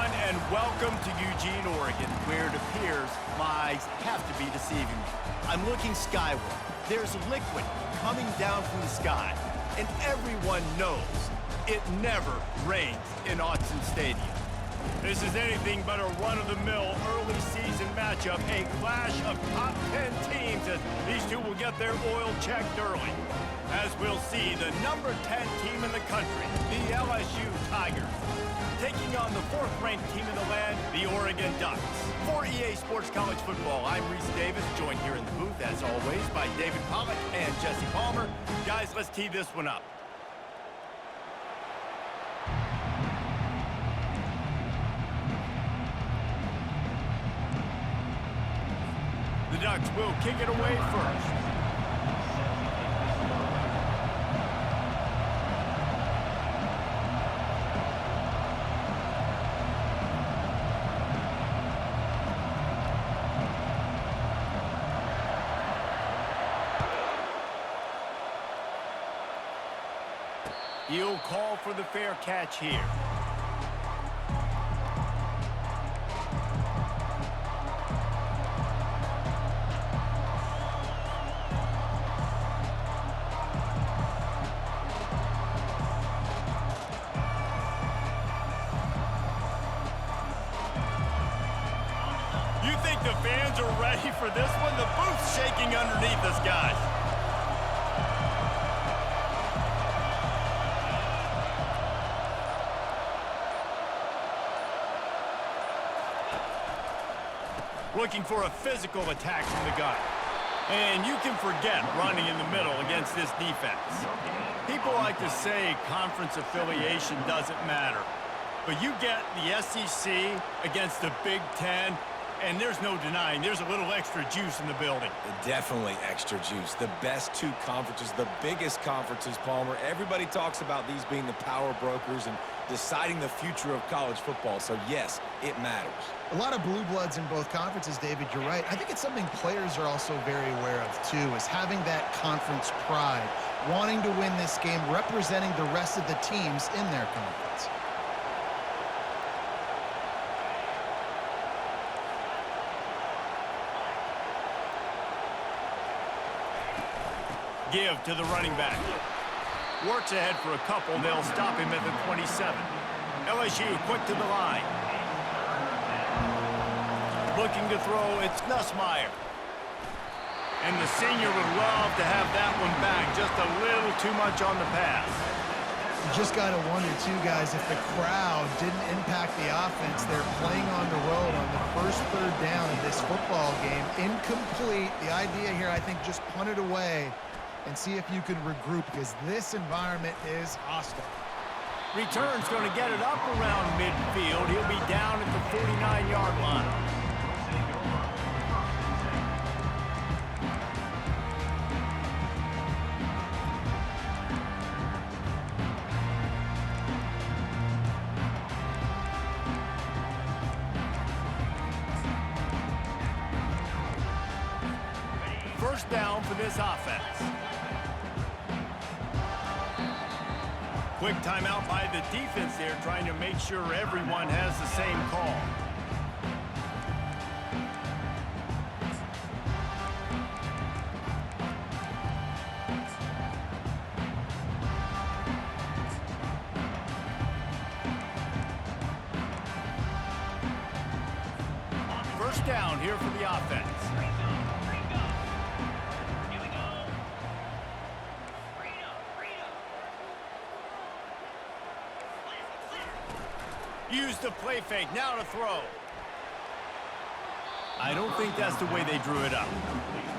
everyone, and welcome to Eugene, Oregon, where it appears my eyes have to be deceiving me. I'm looking skyward. There's liquid coming down from the sky, and everyone knows it never rains in Autzen Stadium. This is anything but a run-of-the-mill early season matchup, a clash of top 10 teams as these two will get their oil checked early. As we'll see, the number 10 team in the country, the LSU Tigers, taking on the 4th-ranked team in the land, the Oregon Ducks. For EA Sports College Football, I'm Reese Davis, joined here in the booth, as always, by David Pollack and Jesse Palmer. Guys, let's tee this one up. The Ducks will kick it away first. He'll call for the fair catch here. You think the fans are ready for this one? The booth's shaking underneath us, guys. Looking for a physical attack from the gun. And you can forget running in the middle against this defense. People like to say conference affiliation doesn't matter. But you get the SEC against the Big Ten, and there's no denying there's a little extra juice in the building. Definitely extra juice. The best two conferences, the biggest conferences, Palmer. Everybody talks about these being the power brokers and deciding the future of college football. So, yes, it matters. A lot of blue bloods in both conferences, David, you're right. I think it's something players are also very aware of, too, is having that conference pride, wanting to win this game, representing the rest of the teams in their conference. Give to the running back. Works ahead for a couple. They'll stop him at the 27. LSU quick to the line. Looking to throw, it's Nussmeier. And the senior would love to have that one back. Just a little too much on the pass. You just got to wonder, too, guys, if the crowd didn't impact the offense. They're playing on the road on the first third down of this football game. Incomplete. The idea here, I think, just punt it away and see if you can regroup, because this environment is hostile. Return's going to get it up around midfield. He'll be down at the 49-yard line. First down for this offense. Quick timeout by the defense there, trying to make sure everyone has the same call. First down here for the offense. Use the play fake, now to throw. I don't think that's the way they drew it up.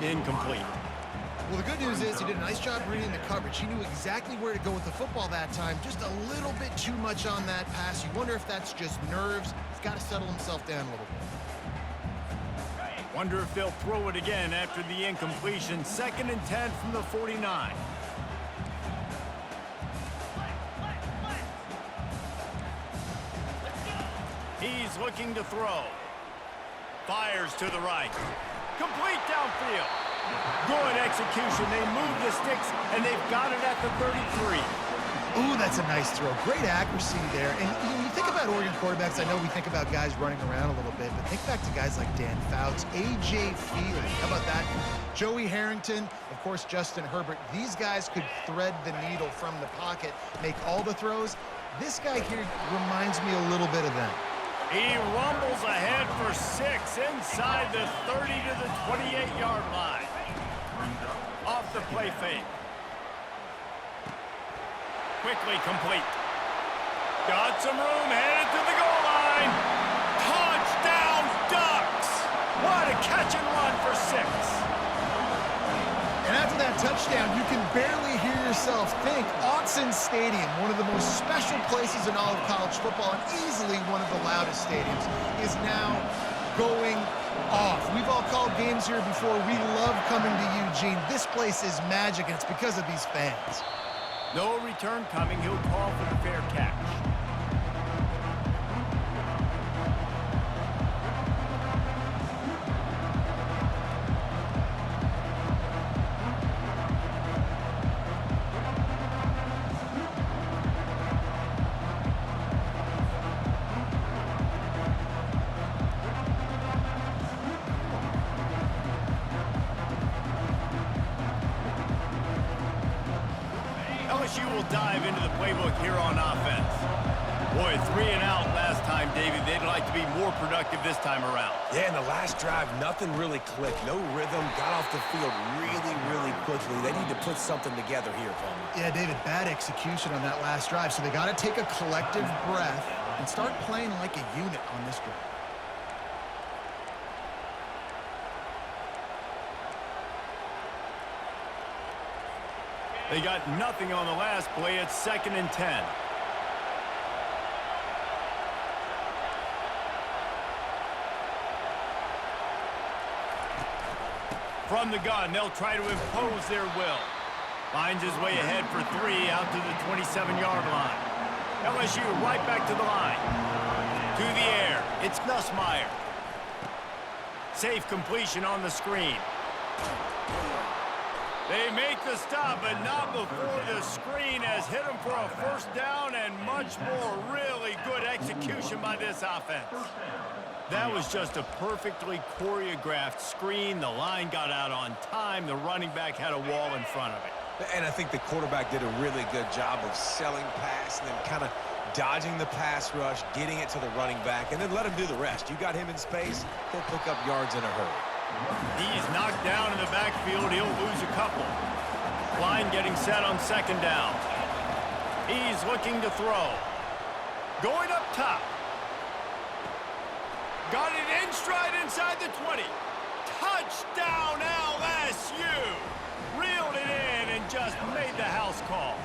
Incomplete. Well, the good news is he did a nice job reading the coverage. He knew exactly where to go with the football that time. Just a little bit too much on that pass. You wonder if that's just nerves. He's got to settle himself down a little bit. Wonder if they'll throw it again after the incompletion. 2nd and 10 from the 49. He's looking to throw. Fires to the right. Complete downfield. Good execution. They move the sticks, and they've got it at the 33. Ooh, that's a nice throw. Great accuracy there. And when you think about Oregon quarterbacks, I know we think about guys running around a little bit, but think back to guys like Dan Fouts, A.J. Feely. How about that? Joey Harrington, of course, Justin Herbert. These guys could thread the needle from the pocket, make all the throws. This guy here reminds me a little bit of them. He rumbles ahead for 6 inside the 30 to the 28-yard line. Off the play fake. Quickly complete. Got some room, headed to the goal line. Touchdown, Ducks! What a catch and run for 6. And after that touchdown, you can barely hear yourself think. Autzen Stadium, one of the most special places in all of college football and easily one of the loudest stadiums, is now going off. We've all called games here before. We love coming to Eugene. This place is magic, and it's because of these fans. No return coming. He'll call for the fair catch. LSU will dive into the playbook here on offense. Boy, 3 and out last time, David. They'd like to be more productive this time around. Yeah, in the last drive, nothing really clicked. No rhythm, got off the field really, really quickly. They need to put something together here, Palmer. Yeah, David, bad execution on that last drive, so they got to take a collective breath and start playing like a unit on this drive. They got nothing on the last play. It's 2nd and 10. From the gun, they'll try to impose their will. Finds his way ahead for 3 out to the 27-yard line. LSU right back to the line. To the air. It's Nussmeier. Safe completion on the screen. They make the stop, but not before the screen has hit them for a first down and much more. Really good execution by this offense. That was just a perfectly choreographed screen. The line got out on time. The running back had a wall in front of it. And I think the quarterback did a really good job of selling pass and then kind of dodging the pass rush, getting it to the running back, and then let him do the rest. You got him in space, he'll pick up yards in a hurry. He's knocked down in the backfield. He'll lose a couple. Line getting set on 2nd down. He's looking to throw. Going up top. Got it in stride inside the 20. Touchdown LSU. Reeled it in and just made the house call.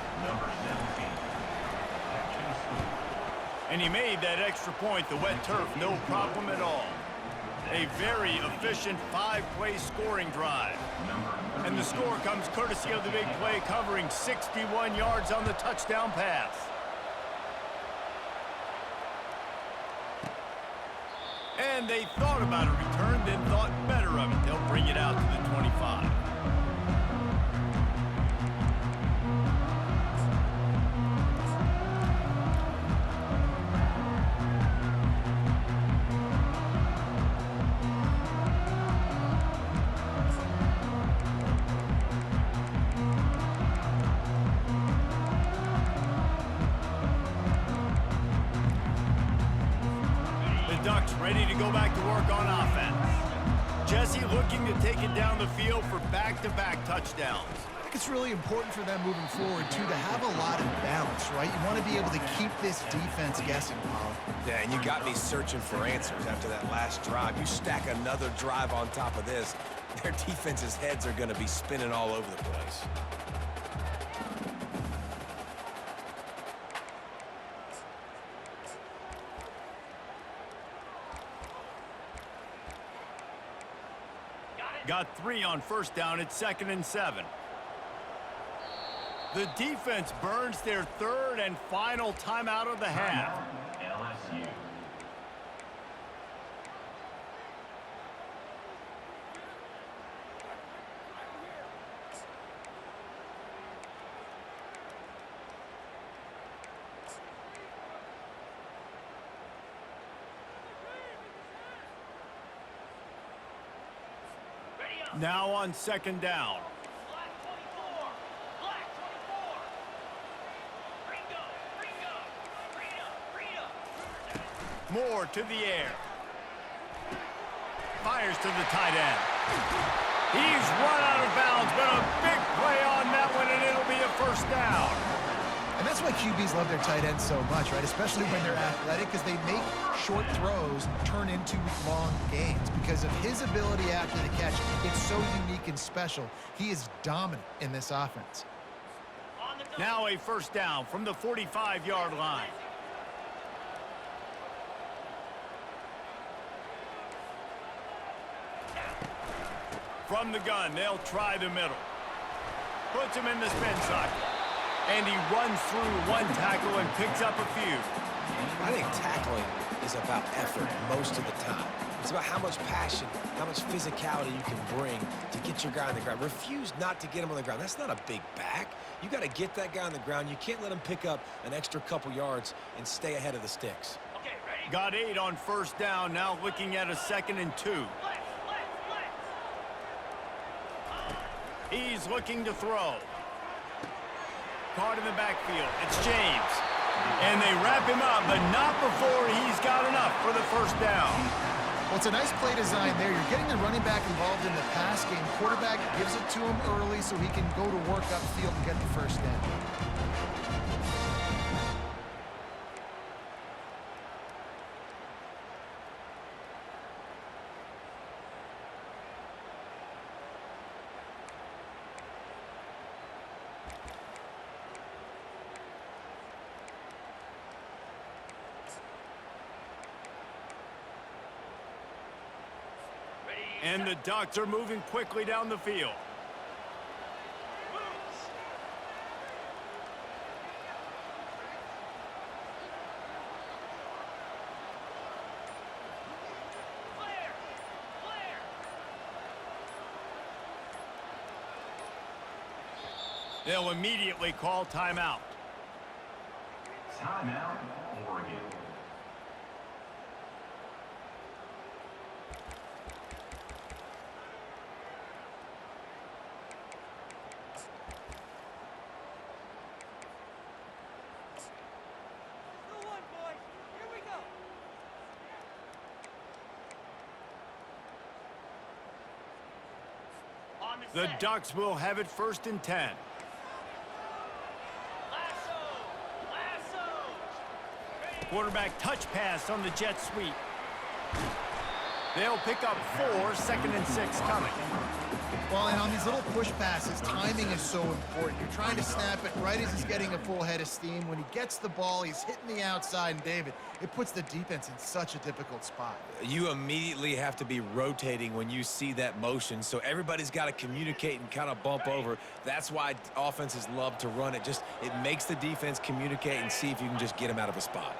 And he made that extra point. The wet turf, no problem at all. A very efficient 5-play scoring drive. And the score comes courtesy of the big play, covering 61 yards on the touchdown pass. And they thought about a return, then thought better of it. They'll bring it out to the 25. Ducks ready to go back to work on offense. Jesse looking to take it down the field for back-to-back touchdowns. I think it's really important for them moving forward, too, to have a lot of balance, right? You want to be able to keep this defense guessing, Paul. Yeah, and you got me searching for answers after that last drive. You stack another drive on top of this, their defense's heads are going to be spinning all over the place. Got 3 on 1st down. It's 2nd and 7. The defense burns their 3rd and final timeout of the half. LSU. Now on second down. Moore to the air. Fires to the tight end. He's run out of bounds, but a big play on that one, and it'll be a first down. And that's why QBs love their tight ends so much, right? Especially when they're athletic, because they make short throws turn into long gains. Because of his ability after the catch, it's so unique and special. He is dominant in this offense. Now a first down from the 45-yard line. From the gun, they'll try the middle. Puts him in the spin cycle. And he runs through one tackle and picks up a few. I think tackling is about effort most of the time. It's about how much passion, how much physicality you can bring to get your guy on the ground. Refuse not to get him on the ground. That's not a big back. You got to get that guy on the ground. You can't let him pick up an extra couple yards and stay ahead of the sticks. Okay, ready? Got 8 on first down, now looking at a 2nd and 2. He's looking to throw. Caught in the backfield. It's James. And they wrap him up, but not before he's got enough for the first down. Well, it's a nice play design there. You're getting the running back involved in the pass game. Quarterback gives it to him early so he can go to work upfield and get the first down. And the Ducks are moving quickly down the field. They'll immediately call timeout. Timeout, Oregon. The Ducks will have it 1st and 10. Quarterback touch pass on the jet sweep. They'll pick up 4, 2nd and 6 coming. Well, and on these little push passes, timing is so important. You're trying to snap it right as he's getting a full head of steam. When he gets the ball, he's hitting the outside, and David, it puts the defense in such a difficult spot. You immediately have to be rotating when you see that motion, so everybody's got to communicate and kind of bump over. That's why offenses love to run it. It makes the defense communicate and see if you can just get him out of a spot.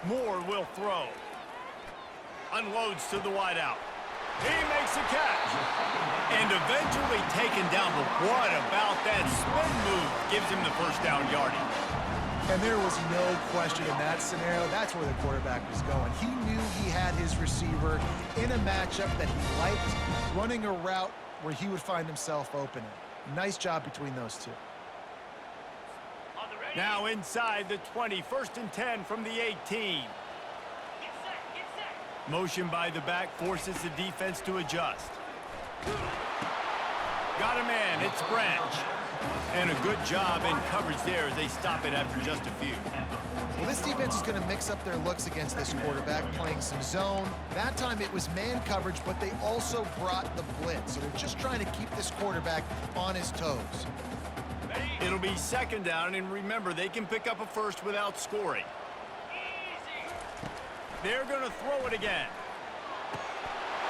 Moore will throw. Unloads to the wideout. He makes a catch. And eventually taken down, but what about that spin move gives him the first down yardage. And there was no question in that scenario. That's where the quarterback was going. He knew he had his receiver in a matchup that he liked, running a route where he would find himself open. Nice job between those two. Now inside the 20, 1st and 10 from the 18. Motion by the back forces the defense to adjust. Got a man, it's Branch. And a good job in coverage there as they stop it after just a few. Well, this defense is going to mix up their looks against this quarterback, playing some zone. That time it was man coverage, but they also brought the blitz. So they're just trying to keep this quarterback on his toes. It'll be 2nd down, and remember, they can pick up a first without scoring. They're going to throw it again.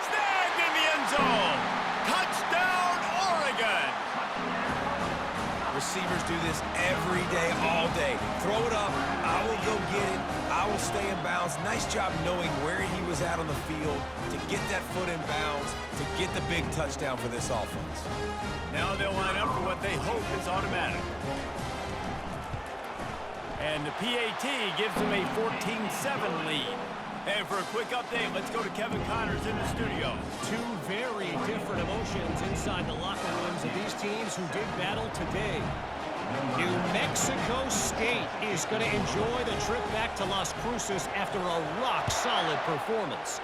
Snagged in the end zone. Touchdown, Oregon. Receivers do this every day, all day. Throw it up, I will go get it, I will stay in bounds. Nice job knowing where he was at on the field to get that foot in bounds, to get the big touchdown for this offense. Now they'll line up for what they hope is automatic. And the PAT gives them a 14-7 lead. And for a quick update, let's go to Kevin Connors in the studio. Two very different emotions inside the locker rooms of these teams who did battle today. New Mexico State is going to enjoy the trip back to Las Cruces after a rock-solid performance.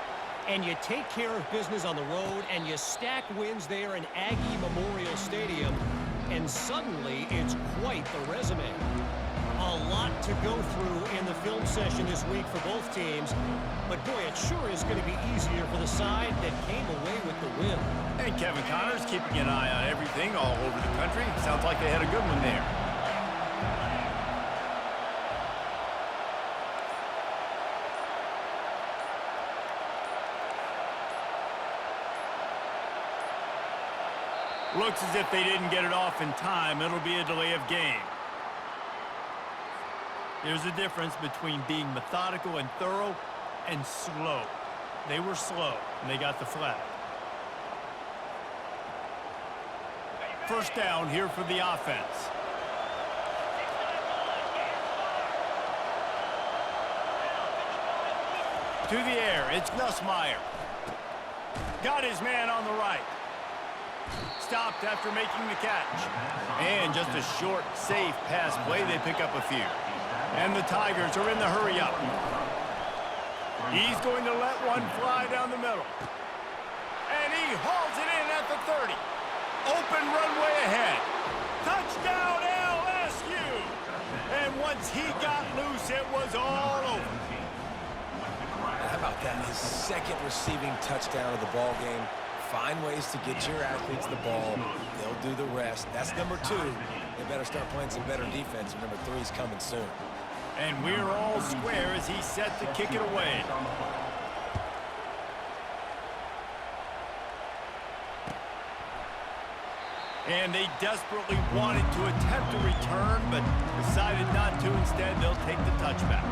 And you take care of business on the road, and you stack wins there in Aggie Memorial Stadium, and suddenly it's quite the resume. A lot to go through in the film session this week for both teams, but boy, it sure is going to be easier for the side that came away with the win. And Kevin Connors keeping an eye on everything all over the country. Sounds like they had a good one there. Looks as if they didn't get it off in time. It'll be a delay of game. There's a difference between being methodical and thorough and slow. They were slow, and they got the flag. First down here for the offense. To the air, it's Nussmeier. Got his man on the right. Stopped after making the catch. And just a short, safe pass play. They pick up a few. And the Tigers are in the hurry-up. He's going to let one fly down the middle. And he hauls it in at the 30. Open runway ahead. Touchdown LSU! And once he got loose, it was all over. How about that? His second receiving touchdown of the ball game. Find ways to get your athletes the ball. They'll do the rest. That's number 2. They better start playing some better defense. Number 3's coming soon. And we're all square as he's set to kick it away. And they desperately wanted to attempt a return, but decided not to. Instead, they'll take the touchback.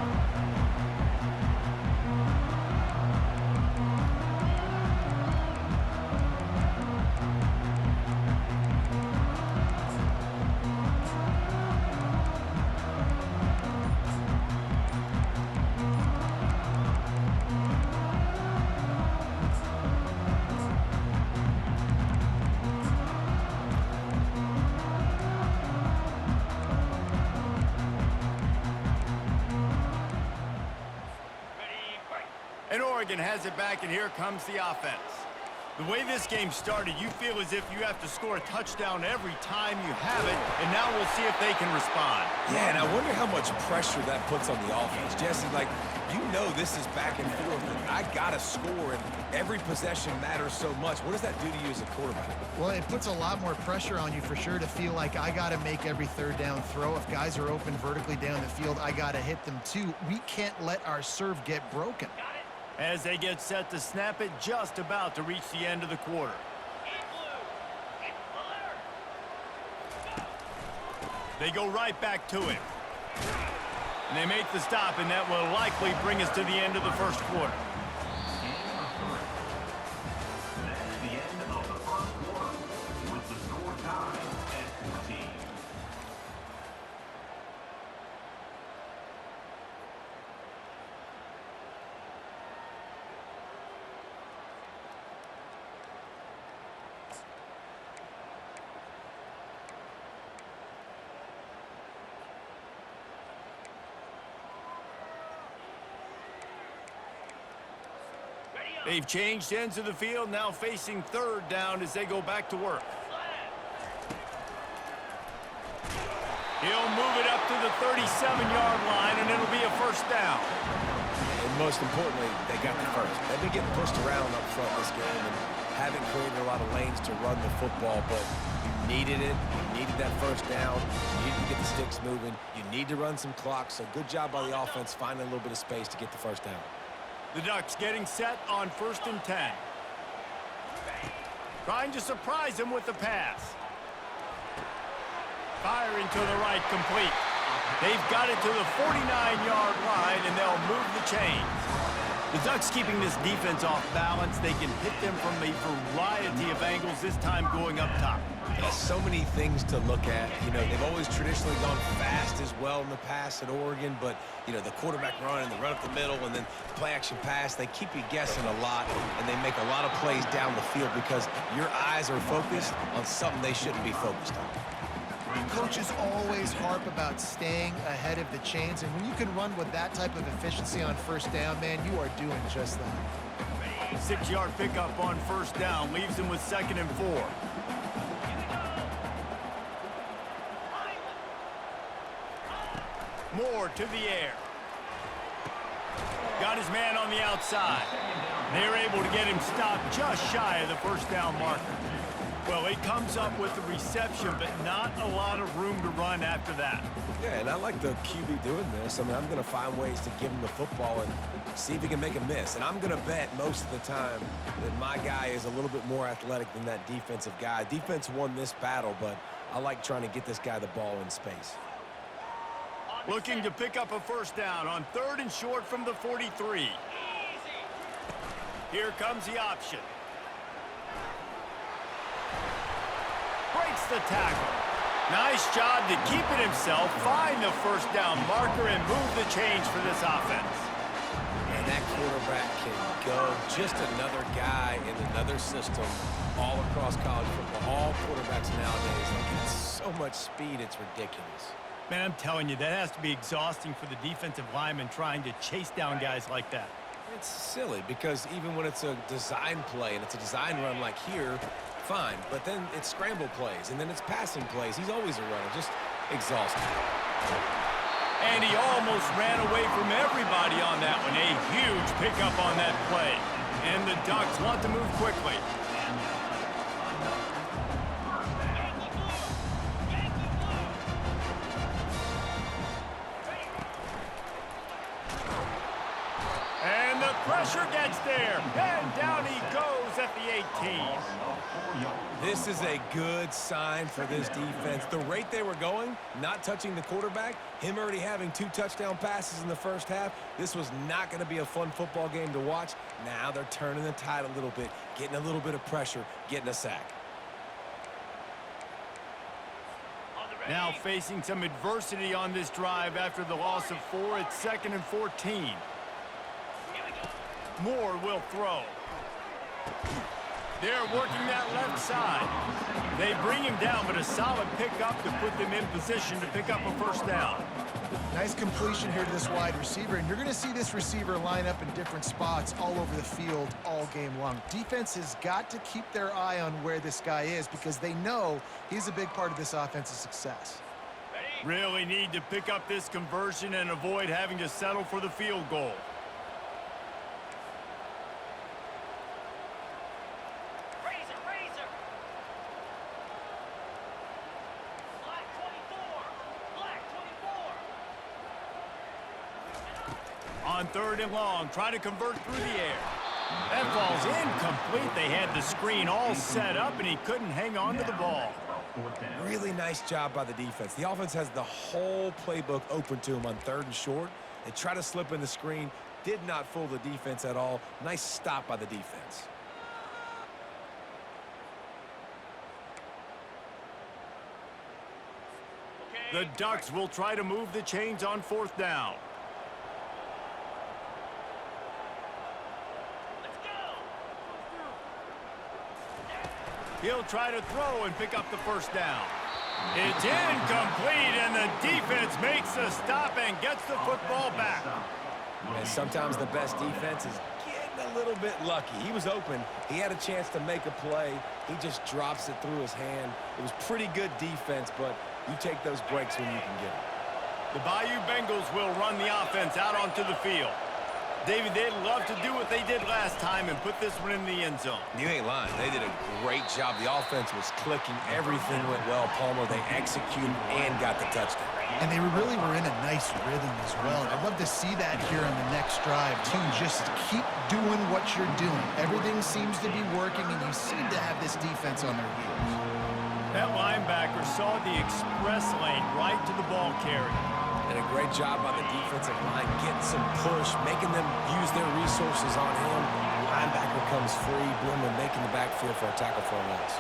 And Oregon has it back, and here comes the offense. The way this game started, you feel as if you have to score a touchdown every time you have it, and now we'll see if they can respond. Yeah, and I wonder how much pressure that puts on the offense. Jesse, like, you know this is back and forth, and I got to score, and every possession matters so much. What does that do to you as a quarterback? Well, it puts a lot more pressure on you for sure to feel like I got to make every third down throw. If guys are open vertically down the field, I got to hit them too. We can't let our serve get broken. As they get set to snap it, just about to reach the end of the quarter. They go right back to him. And they make the stop, and that will likely bring us to the end of the first quarter. They've changed ends of the field, now facing third down as they go back to work. He'll move it up to the 37-yard line, and it'll be a first down. And most importantly, they got the first. They've been getting pushed around up front this game and haven't created a lot of lanes to run the football, but you needed it. You needed that first down. You needed to get the sticks moving. You need to run some clock, so good job by the offense finding a little bit of space to get the first down. The Ducks getting set on 1st and 10. Trying to surprise him with the pass. Firing to the right, complete. They've got it to the 49-yard line, and they'll move the chains. The Ducks keeping this defense off balance. They can hit them from a variety of angles, this time going up top. Yeah, so many things to look at. You know, they've always traditionally gone fast as well in the past at Oregon, but, you know, the quarterback run and the run up the middle and then play-action pass, they keep you guessing a lot, and they make a lot of plays down the field because your eyes are focused on something they shouldn't be focused on. Coaches always harp about staying ahead of the chains, and when you can run with that type of efficiency on first down, man, you are doing just that. 6-yard pickup on first down leaves them with 2nd and 4. Moore to the air. Got his man on the outside. They're able to get him stopped just shy of the first down marker. Well, he comes up with the reception, but not a lot of room to run after that. Yeah, and I like the QB doing this. I mean, I'm going to find ways to give him the football and see if he can make a miss. And I'm going to bet most of the time that my guy is a little bit more athletic than that defensive guy. Defense won this battle, but I like trying to get this guy the ball in space. Looking to pick up a first down on 3rd and short from the 43. Here comes the option. Breaks the tackle. Nice job to keep it himself, find the first down marker, and move the chains for this offense. And that quarterback can go. Just another guy in another system all across college football. All quarterbacks nowadays, like, it's so much speed, it's ridiculous. Man, I'm telling you, that has to be exhausting for the defensive lineman trying to chase down guys like that. It's silly because even when it's a design play and it's a design run like here, fine, but then it's scramble plays and then it's passing plays. He's always a runner, just exhausting. And he almost ran away from everybody on that one. A huge pickup on that play. And the Ducks want to move quickly. And the pressure gets there. And down he goes at the 18. This is a good sign for this defense. The rate they were going, not touching the quarterback, him already having 2 touchdown passes in the first half, this was not going to be a fun football game to watch. Now they're turning the tide a little bit, getting a little bit of pressure, getting a sack. Now facing some adversity on this drive after the loss of 4. It's 2nd and 14. Moore will throw. They're working that left side. They bring him down, but a solid pickup to put them in position to pick up a first down. Nice completion here to this wide receiver, and you're going to see this receiver line up in different spots all over the field all game long. Defense has got to keep their eye on where this guy is because they know he's a big part of this offense's success. Really need to pick up this conversion and avoid having to settle for the field goal. On 3rd and long, trying to convert through the air. That ball's incomplete. They had the screen all set up, and he couldn't hang on to the ball. Really nice job by the defense. The offense has the whole playbook open to him on 3rd and short. They try to slip in the screen. Did not fool the defense at all. Nice stop by the defense. The Ducks will try to move the chains on 4th down. He'll try to throw and pick up the first down. It's incomplete, and the defense makes a stop and gets the football back. And sometimes the best defense is getting a little bit lucky. He was open. He had a chance to make a play. He just drops it through his hand. It was pretty good defense, but you take those breaks when you can get them. The Bayou Bengals will run the offense out onto the field. David, they'd love to do what they did last time and put this one in the end zone. You ain't lying. They did a great job. The offense was clicking. Everything went well, Palmer. They executed and got the touchdown. And they really were in a nice rhythm as well. I'd love to see that here on the next drive, too. Just keep doing what you're doing. Everything seems to be working, and you seem to have this defense on their heels. That linebacker saw the express lane right to the ball carrier. And a great job by the defensive line, getting some push, making them use their resources on him. Linebacker comes free. Bloomer making the backfield for a tackle for a loss.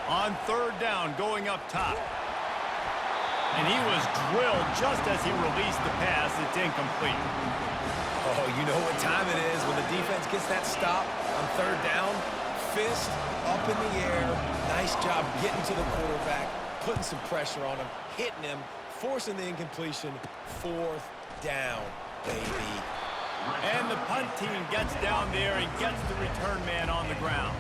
On third down, going up top. And he was drilled just as he released the pass. It's incomplete. Oh, you know what time it is when the defense gets that stop on third down. Fist up in the air. Nice job getting to the quarterback, putting some pressure on him, hitting him, forcing the incompletion. Fourth down, baby. And the punt team gets down there and gets the return man on the ground.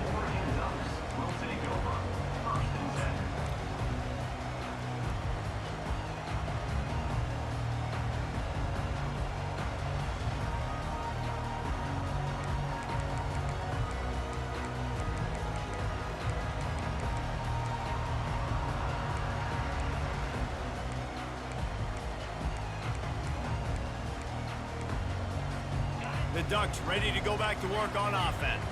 The Ducks ready to go back to work on offense.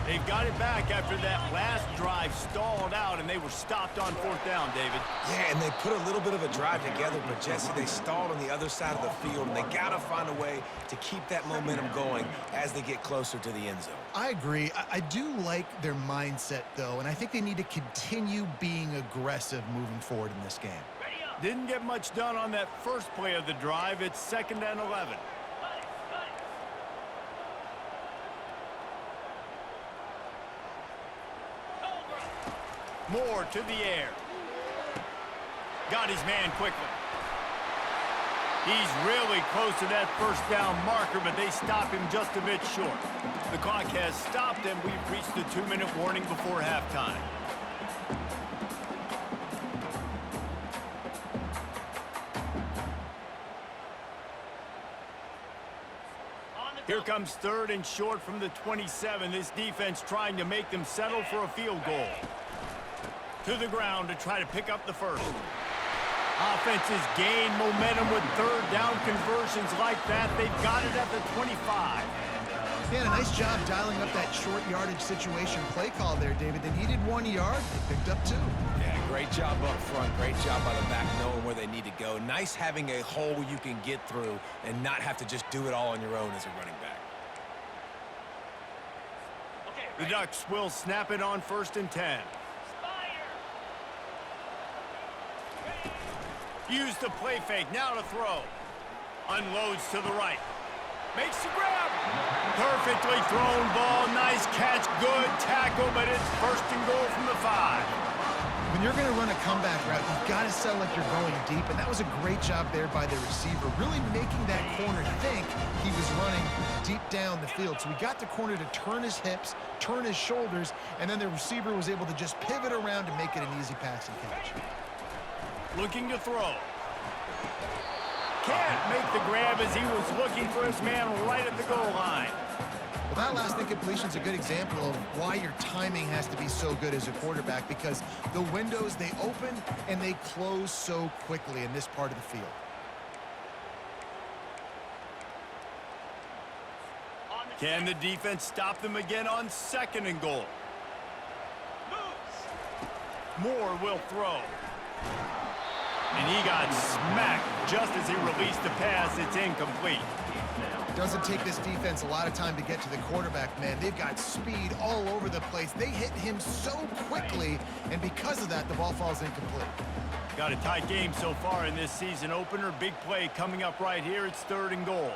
They've got it back after that last drive stalled out, and they were stopped on fourth down, David. Yeah, and they put a little bit of a drive together, but, Jesse, they stalled on the other side of the field, and they got to find a way to keep that momentum going as they get closer to the end zone. I agree. I do like their mindset, though, and I think they need to continue being aggressive moving forward in this game. Didn't get much done on that first play of the drive. It's 2nd and 11. Moore to the air. Got his man quickly. He's really close to that first down marker, but they stop him just a bit short. The clock has stopped, and we've reached the 2-minute warning before halftime. Here comes 3rd and short from the 27. This defense trying to make them settle for a field goal. To the ground to try to pick up the first. Offenses gain momentum with third down conversions like that. They've got it at the 25. Yeah, a nice job dialing up that short yardage situation play call there, David. They needed 1 yard. They picked up 2. Yeah, great job up front. Great job by the back knowing where they need to go. Nice having a hole you can get through and not have to just do it all on your own as a running back. The Ducks will snap it on 1st and 10. Use the play fake, now to throw. Unloads to the right. Makes the grab. Perfectly thrown ball, nice catch, good tackle, but it's 1st and goal from the 5. When you're going to run a comeback route, you've got to sell like you're going deep, and that was a great job there by the receiver, really making that corner think he was running deep down the field. So we got the corner to turn his hips, turn his shoulders, and then the receiver was able to just pivot around to make it an easy passing catch. Looking to throw. Can't make the grab as he was looking for his man right at the goal line. Well, that last incompletion is a good example of why your timing has to be so good as a quarterback, because the windows, they open and they close so quickly in this part of the field. Can the defense stop them again on 2nd and goal? Moore will throw. And he got smacked just as he released the pass. It's incomplete. Doesn't take this defense a lot of time to get to the quarterback, man. They've got speed all over the place. They hit him so quickly, and because of that, the ball falls incomplete. Got a tight game so far in this season opener. Big play coming up right here. It's 3rd and goal.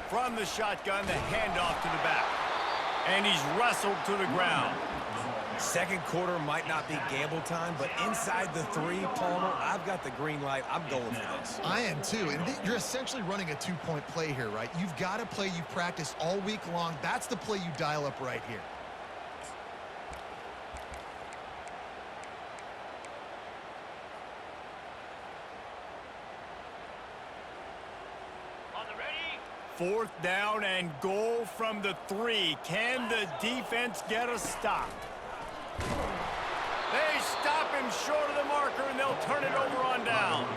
From the shotgun, the handoff to the back. And he's wrestled to the ground. Second quarter might not be gamble time, but inside the 3, Palmer, I've got the green light. I'm going for this. I am too, and you're essentially running a 2-point play here, right? You've got a play you've practiced all week long. That's the play you dial up right here. Fourth down and goal from the 3. Can the defense get a stop? They stop him short of the marker, and they'll turn it over on downs.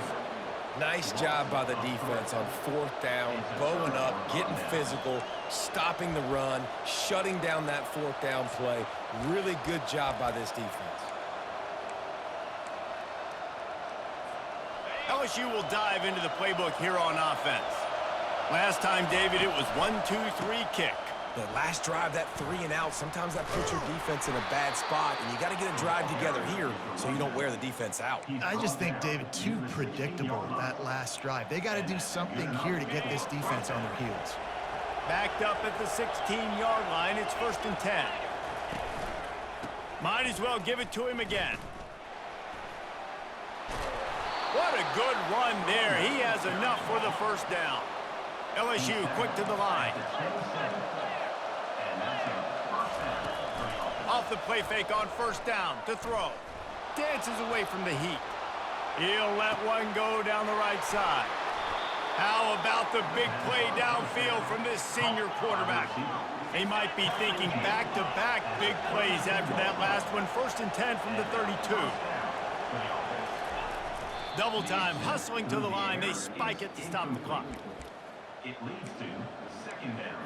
Nice job by the defense on 4th down, bowing up, getting physical, stopping the run, shutting down that 4th down play. Really good job by this defense. LSU will dive into the playbook here on offense. Last time, David, it was 1-2-3 kick. The last drive, that 3 and out, sometimes that puts your defense in a bad spot, and you got to get a drive together here so you don't wear the defense out. I just think, David, too predictable, that last drive. They got to do something here to get this defense on their heels. Backed up at the 16-yard line, it's 1st and 10. Might as well give it to him again. What a good run there. He has enough for the 1st down. LSU quick to the line. Off the play fake on 1st down to throw. Dances away from the heat. He'll let one go down the right side. How about the big play downfield from this senior quarterback? He might be thinking back-to-back big plays after that last one. 1st and 10 from the 32. Double time, hustling to the line. They spike it to stop the clock. It leads to 2nd down.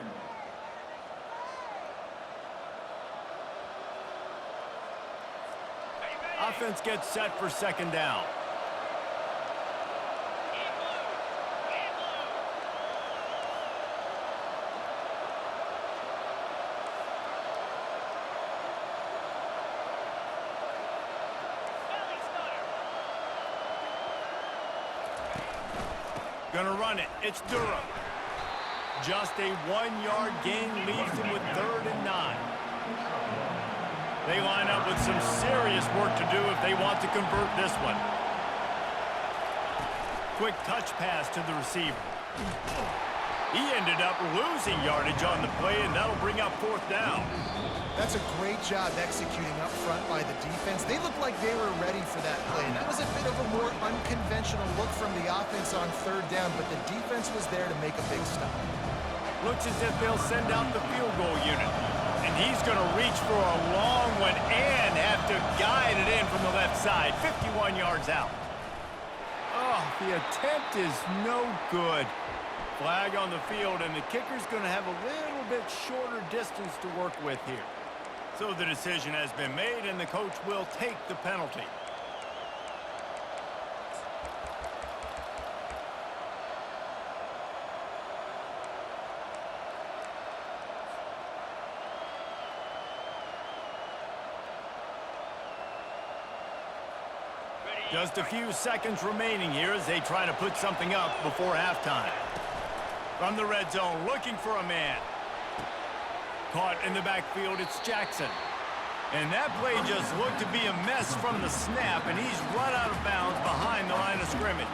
Offense gets set for 2nd down. Gonna run it. It's Durham. Just a 1-yard gain leaves him with 3rd and 9. They line up with some serious work to do if they want to convert this one. Quick touch pass to the receiver. He ended up losing yardage on the play, and that'll bring up 4th down. That's a great job executing up front by the defense. They looked like they were ready for that play. And that was a bit of a more unconventional look from the offense on 3rd down, but the defense was there to make a big stop. Looks as if they'll send out the field goal unit. And he's going to reach for a long one and have to guide it in from the left side. 51 yards out. Oh, the attempt is no good. Flag on the field, and the kicker's going to have a little bit shorter distance to work with here. So the decision has been made, and the coach will take the penalty. Just a few seconds remaining here as they try to put something up before halftime. From the red zone, looking for a man. Caught in the backfield, it's Jackson. And that play just looked to be a mess from the snap, and he's run out of bounds behind the line of scrimmage.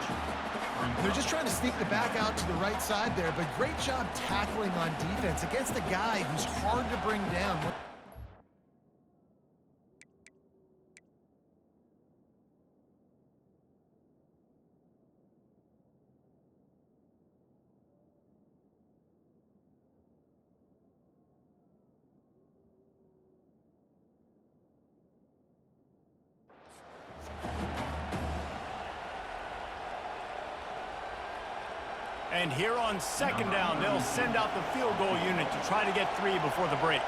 They're just trying to sneak the back out to the right side there, but great job tackling on defense against a guy who's hard to bring down. And here on 2nd down, they'll send out the field goal unit to try to get 3 before the break.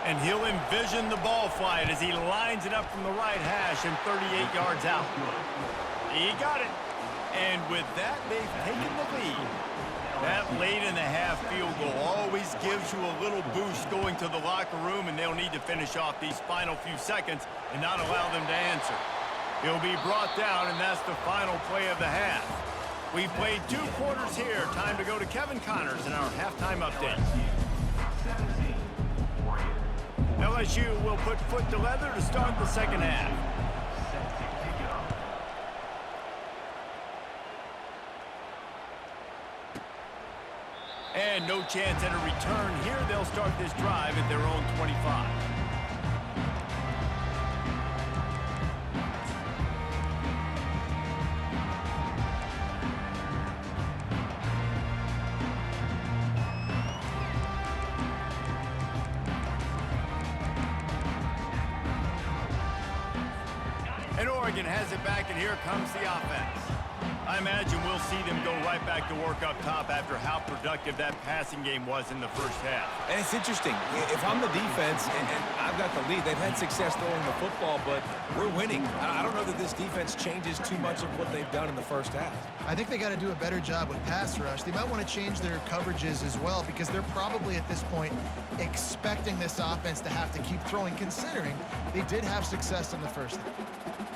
And he'll envision the ball flight as he lines it up from the right hash and 38 yards out. He got it. And with that, they've taken the lead. That late-in-the-half field goal always gives you a little boost going to the locker room, and they'll need to finish off these final few seconds and not allow them to answer. He'll be brought down, and that's the final play of the half. We've played 2 quarters here. Time to go to Kevin Connors in our halftime update. LSU will put foot to leather to start the 2nd half. And no chance at a return here. They'll start this drive at their own 25. Oregon has it back, and here comes the offense. I imagine we'll see them go right back to work up top after how productive that passing game was in the first half. And it's interesting. If I'm the defense and I've got the lead, they've had success throwing the football, but we're winning. I don't know that this defense changes too much of what they've done in the first half. I think they got to do a better job with pass rush. They might want to change their coverages as well because they're probably at this point expecting this offense to have to keep throwing, considering they did have success in the first half.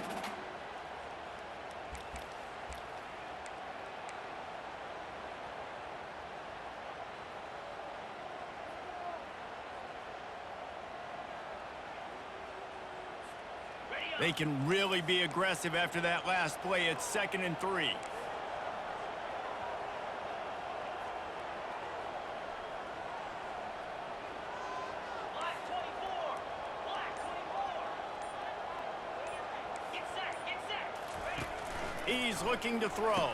They can really be aggressive after that last play. It's 2nd and 3. He's looking to throw.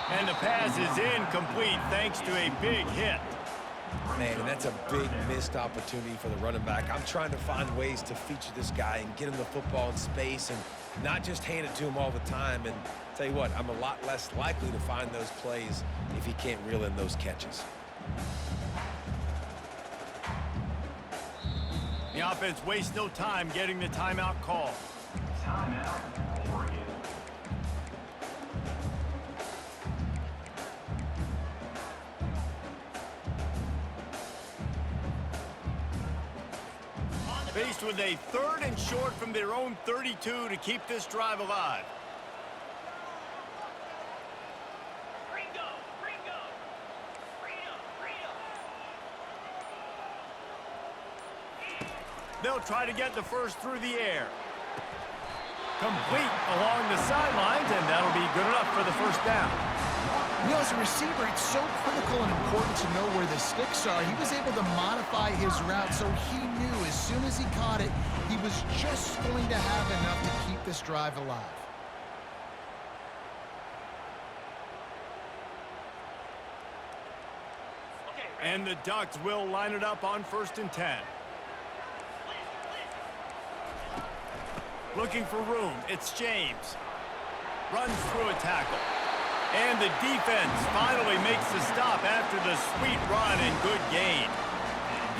And the pass is incomplete thanks to a big hit. Man, and that's a big missed opportunity for the running back. I'm trying to find ways to feature this guy and get him the football in space and not just hand it to him all the time. And tell you what, I'm a lot less likely to find those plays if he can't reel in those catches. The offense wastes no time getting the timeout call. Timeout, Oregon. Faced with a 3rd and short from their own 32 to keep this drive alive. They'll try to get the first through the air. Complete along the sidelines, and that'll be good enough for the first down. You know, as a receiver, it's so critical and important to know where the sticks are. He was able to modify his route, so he knew as soon as he caught it, he was just going to have enough to keep this drive alive. And the Ducks will line it up on 1st and 10. Looking for room, it's James. Runs through a tackle. And the defense finally makes the stop after the sweet run and good gain.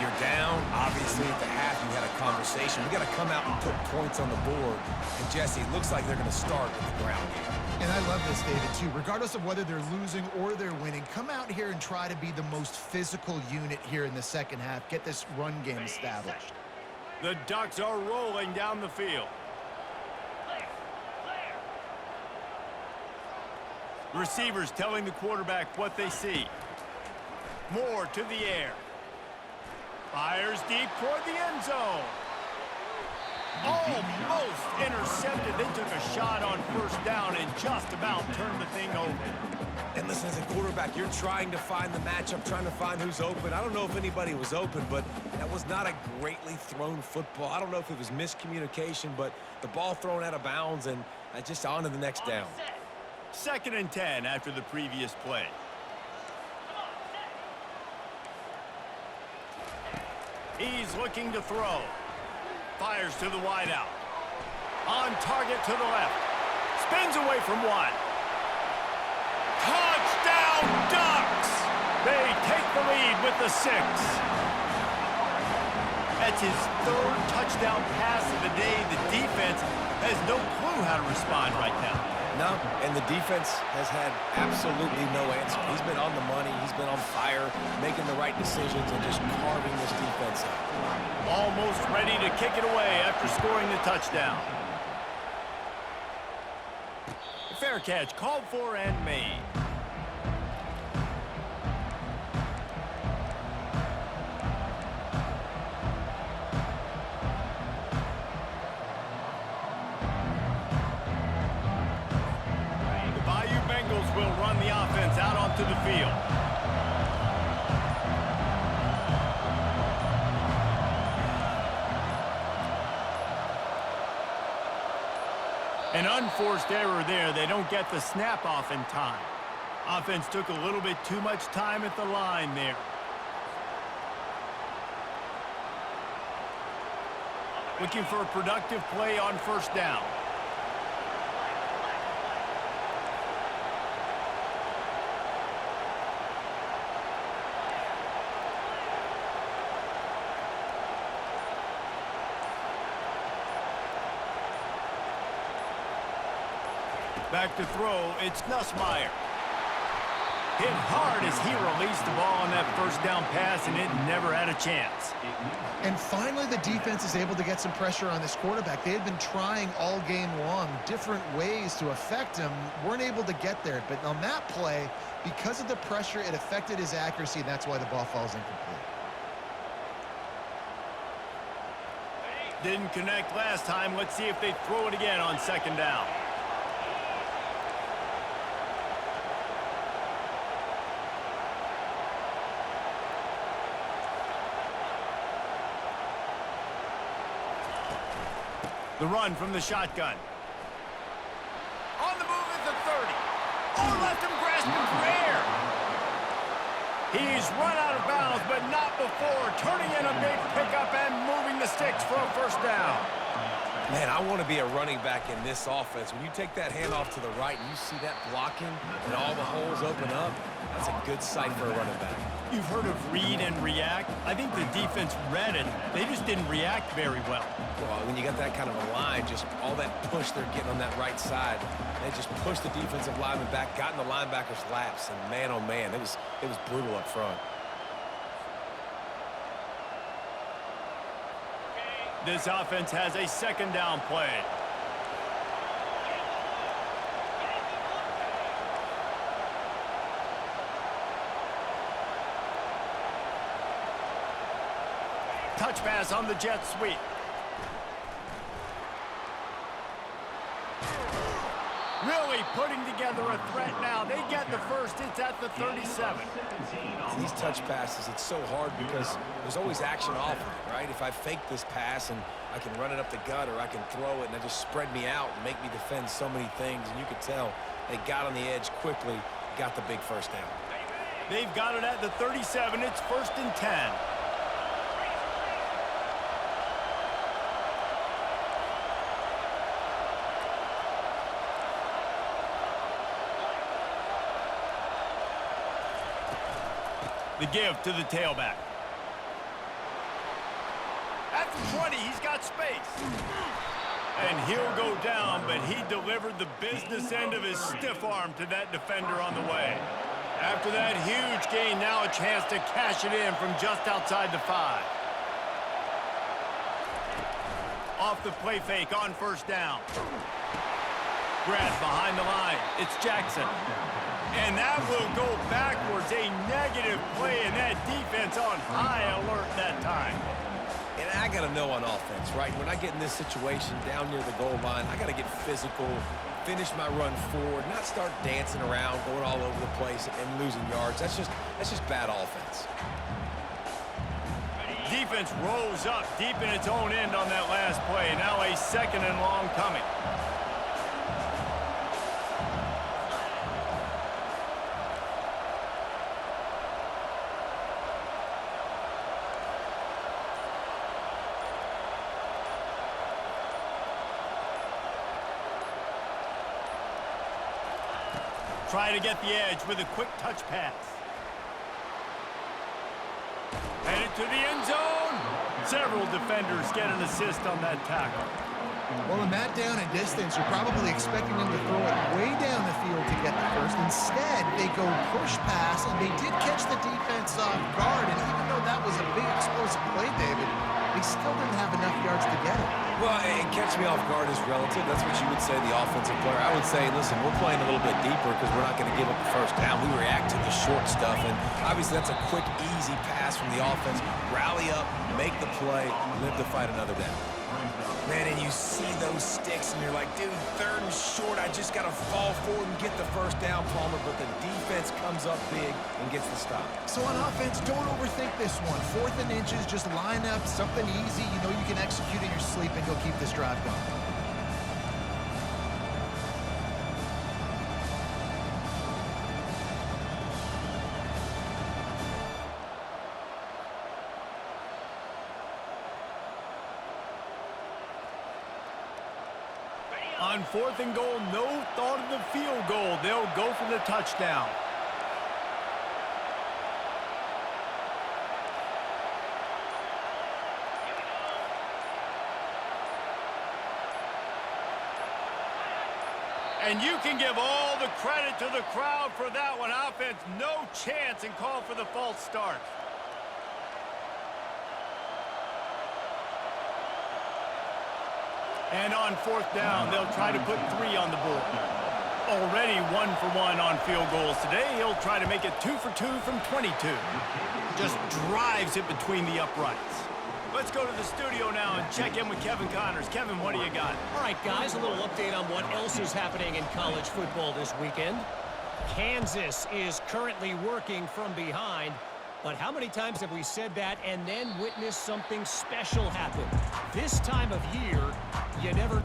You're down. Obviously, at the half, you had a conversation. We got to come out and put points on the board. And, Jesse, it looks like they're going to start with the ground game. And I love this, David, too. Regardless of whether they're losing or they're winning, come out here and try to be the most physical unit here in the second half. Get this run game established. The Ducks are rolling down the field. Receivers telling the quarterback what they see. Moore to the air. Fires deep toward the end zone. Almost intercepted. They took a shot on 1st down and just about turned the thing over. And listen, as a quarterback, you're trying to find the matchup, trying to find who's open. I don't know if anybody was open, but that was not a greatly thrown football. I don't know if it was miscommunication, but the ball thrown out of bounds and just on to the next down. 2nd and 10 after the previous play. He's looking to throw. Fires to the wideout. On target to the left. Spins away from one. Touchdown, Ducks! They take the lead with the 6. That's his 3rd touchdown pass of the day. The defense has no clue how to respond right now. No, and the defense has had absolutely no answer. He's been on the money. He's been on fire, making the right decisions and just carving this defense up. Almost ready to kick it away after scoring the touchdown. Fair catch called for and made. Will run the offense out onto the field. An unforced error there. They don't get the snap off in time. Offense took a little bit too much time at the line there. Looking for a productive play on 1st down. Back to throw, it's Nussmeier. Hit hard as he released the ball on that first down pass, and it never had a chance. And finally, the defense is able to get some pressure on this quarterback. They had been trying all game long different ways to affect him, weren't able to get there. But on that play, because of the pressure, it affected his accuracy, and that's why the ball falls incomplete. Didn't connect last time. Let's see if they throw it again on second down. The run from the shotgun. On the move at the 30. Oh, left him grasping for air. He's run out of bounds, but not before turning in a big pickup and moving the sticks for a first down. Man, I want to be a running back in this offense. When you take that handoff to the right and you see that blocking and all the holes open up, that's a good sight for a running back. You've heard of read and react. I think the defense read it. They just didn't react very well. Well, when you got that kind of a line, just all that push they're getting on that right side, they just pushed the defensive lineman back, got in the linebacker's laps, and man, oh man, it was brutal up front. This offense has a second down play. Touch pass on the jet sweep. Really putting together a threat now. They get the first. It's at the 37. These touch passes, it's so hard because there's always action off of it, right? If I fake this pass and I can run it up the gut or I can throw it and it just spread me out and make me defend so many things. And you could tell they got on the edge quickly, got the big first down. They've got it at the 37. It's 1st and 10. The give to the tailback. At the 20, he's got space. And he'll go down, but he delivered the business end of his stiff arm to that defender on the way. After that huge gain, now a chance to cash it in from just outside the 5. Off the play fake on first down. Grab behind the line. It's Jackson. And that will go backwards. A negative play, and that defense on high alert that time. And I got to know on offense, right? When I get in this situation down near the goal line, I got to get physical, finish my run forward, not start dancing around, going all over the place and losing yards. That's just bad offense. Defense rose up deep in its own end on that last play. Now a second and long coming. Try to get the edge with a quick touch pass. Headed to the end zone. Several defenders get an assist on that tackle. Well, in that down and distance, you're probably expecting them to throw it way down the field to get the first. Instead, they go push pass, and they did catch the defense off guard. And even though that was a big explosive play, David, they still didn't have enough yards to get it. Well, and catch me off guard is relative. That's what you would say, the offensive player. I would say, listen, we're playing a little bit deeper because we're not going to give up the first down. We react to the short stuff, and obviously that's a quick, easy pass from the offense. Rally up, make the play, live to fight another down. Man, and you see those sticks, and you're like, dude, 3rd and short. I just got to fall forward and get the first down, Palmer, but the defense comes up big and gets the stop. So on offense, don't overthink this one. 4th and inches, just line up, something easy. You know you can execute in your sleep, and you'll keep this drive going. On 4th and goal, no thought of the field goal. They'll go for the touchdown. And you can give all the credit to the crowd for that one. Offense, no chance, and call for the false start. And on fourth down, they'll try to put 3 on the board. Already 1 for 1 on field goals today. He'll try to make it 2 for 2 from 22. Just drives it between the uprights. Let's go to the studio now and check in with Kevin Connors. Kevin, what do you got? All right, guys, a little update on what else is happening in college football this weekend. Kansas is currently working from behind. But how many times have we said that and then witnessed something special happen? This time of year, you never...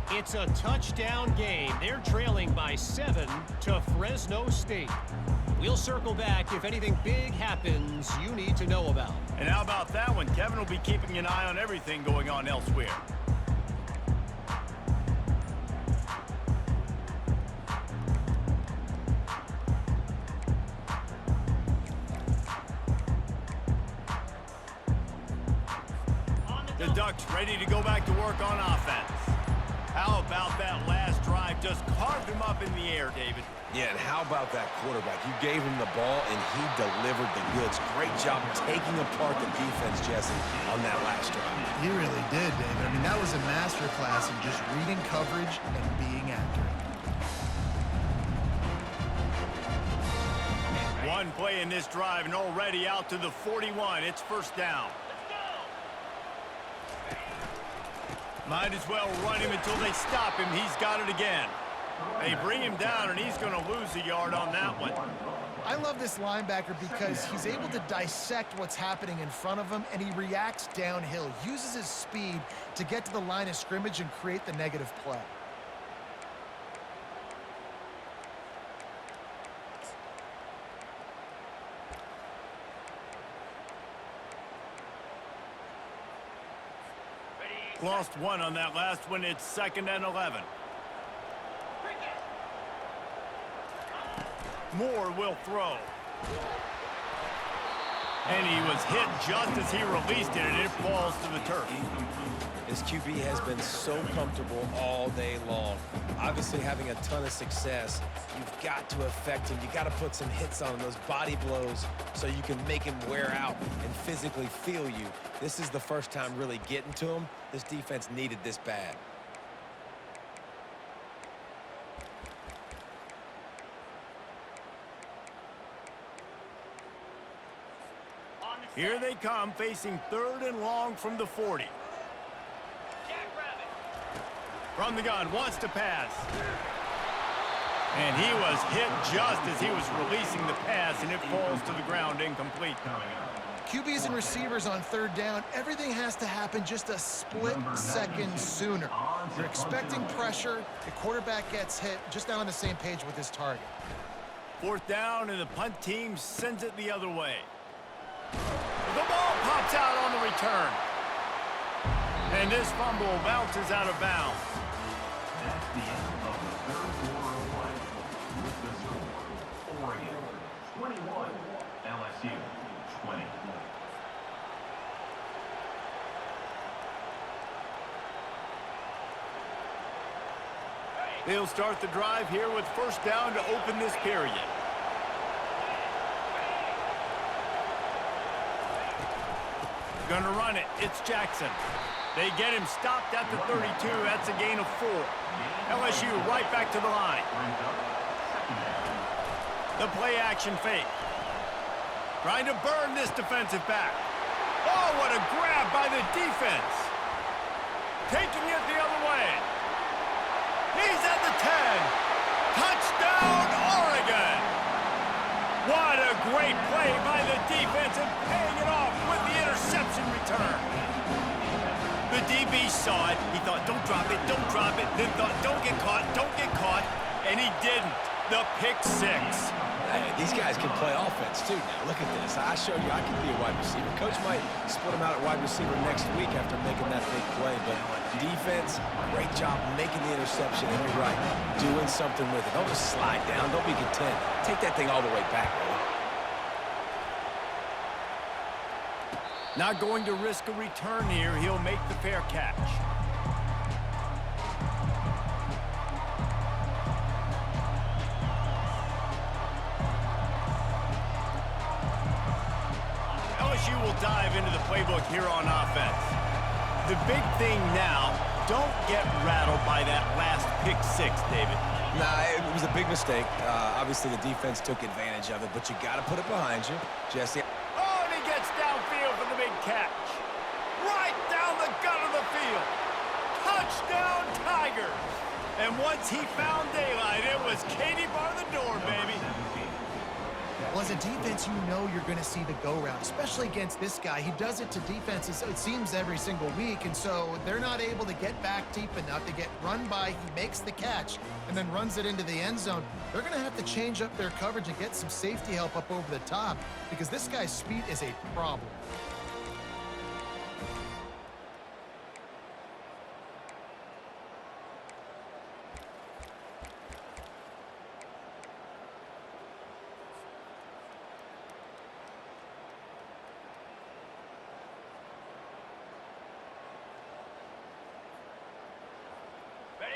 It's a touchdown game. They're trailing by 7 to Fresno State. We'll circle back if anything big happens you need to know about. And how about that one? Kevin will be keeping an eye on everything going on elsewhere. The Ducks ready to go back to work on offense. How about that last drive? Just carved him up in the air, David. Yeah, and how about that quarterback? You gave him the ball, and he delivered the goods. Great job taking apart the defense, Jesse, on that last drive. He really did, David. I mean, that was a masterclass in just reading coverage and being accurate. One play in this drive, and already out to the 41. It's first down. Might as well run him until they stop him. He's got it again. They bring him down, and he's going to lose a yard on that one. I love this linebacker because he's able to dissect what's happening in front of him, and he reacts downhill, uses his speed to get to the line of scrimmage and create the negative play. Lost one on that last one. It's 2nd and 11. Moore will throw. And he was hit just as he released it, and it falls to the turf. This QB has been so comfortable all day long. Obviously having a ton of success. You've got to affect him. You got to put some hits on him, those body blows, so you can make him wear out and physically feel you. This is the first time really getting to him. This defense needed this bad. Here they come, facing 3rd and long from the 40. From the gun, wants to pass. And he was hit just as he was releasing the pass, and it falls to the ground incomplete. QBs and receivers on 3rd down, everything has to happen just a split second sooner. You're expecting pressure, the quarterback gets hit, just not on the same page with his target. 4th down, and the punt team sends it the other way. The ball pops out on the return. And this fumble bounces out of bounds. That's the end of the third quarter of play. With the score, Oregon 21, LSU 20. They'll start the drive here with 1st down to open this period. Gonna run it. It's Jackson. They get him stopped at the 32. That's a gain of 4. LSU right back to the line. The play action fake. Trying to burn this defensive back. Oh, what a grab by the defense. Taking it the other way. He's at the 10. Touchdown, Oregon. What a great play by the defense and paying it off with the interception return. The DB saw it. He thought, don't drop it, don't drop it. Then thought, don't get caught. And he didn't. The pick 6. Hey, these guys can play offense, too, now. Look at this. I showed you I can be a wide receiver. Coach might split him out at wide receiver next week after making that big play. But defense, great job making the interception. And you're right, doing something with it. Don't just slide down. Don't be content. Take that thing all the way back, man. Not going to risk a return here. He'll make the fair catch. LSU will dive into the playbook here on offense. The big thing now, don't get rattled by that last pick 6, David. Nah, it was a big mistake. Obviously, the defense took advantage of it, but you got to put it behind you. Jesse. Oh, and he gets downfield for the big catch. Right down the gut of the field. Touchdown, Tigers. And once he found daylight, it was Katie bar the door, baby. Well, as a defense, you know you're going to see the go-round, especially against this guy. He does it to defenses, it seems, every single week, and so they're not able to get back deep enough to get run by. He makes the catch and then runs it into the end zone. They're going to have to change up their coverage and get some safety help up over the top because this guy's speed is a problem.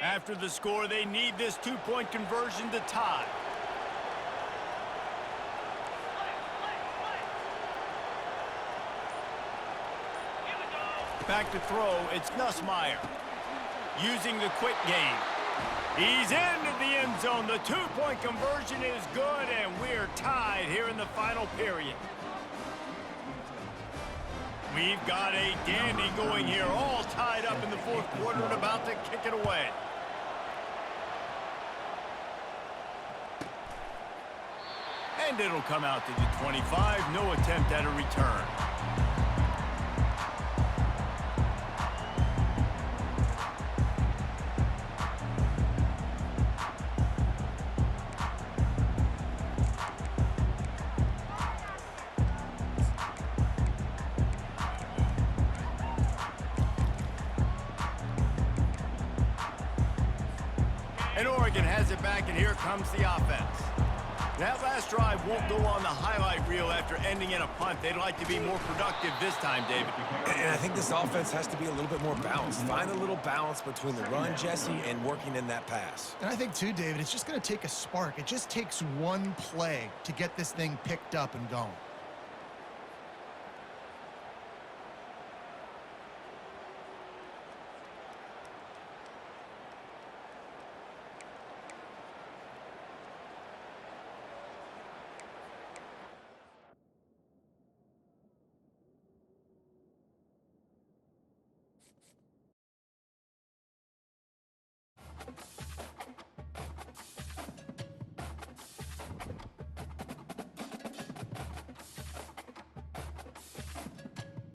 After the score, they need this 2-point conversion to tie. Back to throw, it's Nussmeier. Using the quick game. He's into the end zone. The 2-point conversion is good, and we're tied here in the final period. We've got a dandy going here, all tied up in the 4th quarter and about to kick it away. And it'll come out to the 25. No attempt at a return. And Oregon has it back, and here comes the offense. That last drive won't go on the highlight reel after ending in a punt. They'd like to be more productive this time, David. And I think this offense has to be a little bit more balanced. Find a little balance between the run, Jesse, and working in that pass. And I think, too, David, it's just going to take a spark. It just takes one play to get this thing picked up and going.